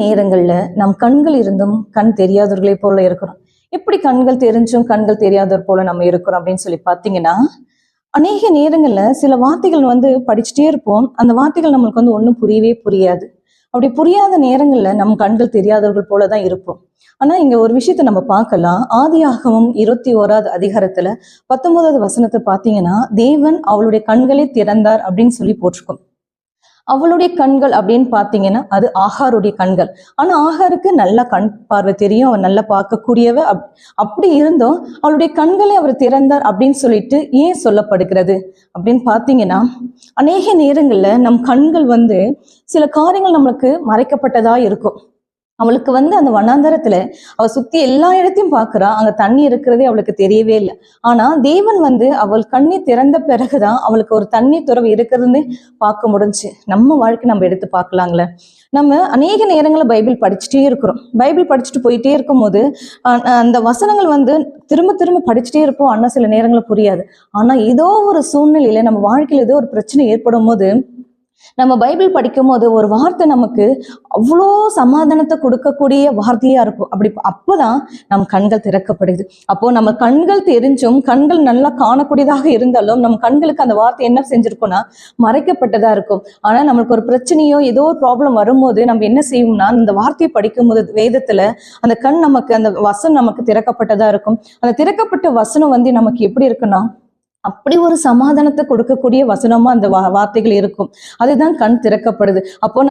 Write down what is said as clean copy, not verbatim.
நேரங்கள்ல நம் கண்கள் இருந்தும் கண் தெரியாதவர்களை போல இருக்கிறோம். எப்படி கண்கள் தெரிஞ்சும் கண்கள் தெரியாதவர் போல நம்ம இருக்கிறோம் அப்படின்னு சொல்லி பாத்தீங்கன்னா, அநேக நேரங்கள்ல சில வார்த்தைகள் படிச்சுட்டே இருப்போம். அந்த வார்த்தைகள் நம்மளுக்கு ஒன்றும் புரியவே புரியாது. அப்படி புரியாத நேரங்கள்ல நம் கண்கள் தெரியாதவர்கள் போலதான் இருப்போம். ஆனா இங்க ஒரு விஷயத்த நம்ம பார்க்கலாம். ஆதியாகமம் 21வது அதிகாரத்துல 19வது வசனத்தை பாத்தீங்கன்னா, தேவன் அவளுடைய கண்களை திறந்தார் அப்படின்னு சொல்லி போட்டிருக்கும். அவளுடைய கண்கள் அப்படின்னு பாத்தீங்கன்னா அது ஆகாருடைய கண்கள். ஆனா ஆகாருக்கு நல்ல கண் பார்வை தெரியும், அவன் நல்லா பார்க்கக்கூடியவ. அப்படி இருந்தும் அவளுடைய கண்களை அவர் திறந்தார் அப்படின்னு சொல்லிட்டு ஏன் சொல்லப்படுகிறது அப்படின்னு பாத்தீங்கன்னா, அநேக நேரங்கள்ல நம் கண்கள் சில காரியங்கள் நம்மளுக்கு மறைக்கப்பட்டதா இருக்கும். அவளுக்கு அந்த வனாந்தரத்துல அவ சுத்தி எல்லா இடத்தையும் பாக்குறா, அங்க தண்ணி இருக்கிறதே அவளுக்கு தெரியவே இல்லை. ஆனா தேவன் அவள் கண்ணை திறந்த பிறகுதான் அவளுக்கு ஒரு தண்ணி துறவு இருக்கிறதுன்னு பார்க்க முடிஞ்சு. நம்ம வாழ்க்கை நம்ம எடுத்து பார்க்கலாங்களே. நம்ம அநேக நேரங்கள பைபிள் படிச்சுட்டே இருக்கிறோம். பைபிள் படிச்சுட்டு போயிட்டே இருக்கும் போது அந்த வசனங்கள் திரும்ப திரும்ப படிச்சுட்டே இருப்போம். ஆனா சில நேரங்கள் புரியாது. ஆனா ஏதோ ஒரு சூழ்நிலையில நம்ம வாழ்க்கையில ஏதோ ஒரு பிரச்சனை ஏற்படும் போது நம்ம பைபிள் படிக்கும் போது ஒரு வார்த்தை நமக்கு அவ்வளோ சமாதானத்தை கொடுக்கக்கூடிய வார்த்தையா இருக்கும். அப்போதான் நம் கண்கள் திறக்கப்படுது. அப்போ நம்ம கண்கள் தெரிஞ்சும் கண்கள் நல்லா காணக்கூடியதாக இருந்தாலும் நம் கண்களுக்கு அந்த வார்த்தை என்ன செஞ்சிருக்கோம்னா மறைக்கப்பட்டதா இருக்கும். ஆனா நம்மளுக்கு ஒரு பிரச்சனையோ ஏதோ ஒரு ப்ராப்ளம் வரும்போது நம்ம என்ன செய்வோம்னா, இந்த வார்த்தையை படிக்கும் போது வேதத்துல அந்த கண் நமக்கு அந்த வசனம் நமக்கு திறக்கப்பட்டதா இருக்கும். அந்த திறக்கப்பட்ட வசனம் நமக்கு எப்படி இருக்குன்னா, அப்படி ஒரு சமாதானத்தை கொடுக்கக்கூடிய வசனமா அந்த வார்த்தைகள் இருக்கும். அதுதான் கண் திறக்கப்படுது. அப்போ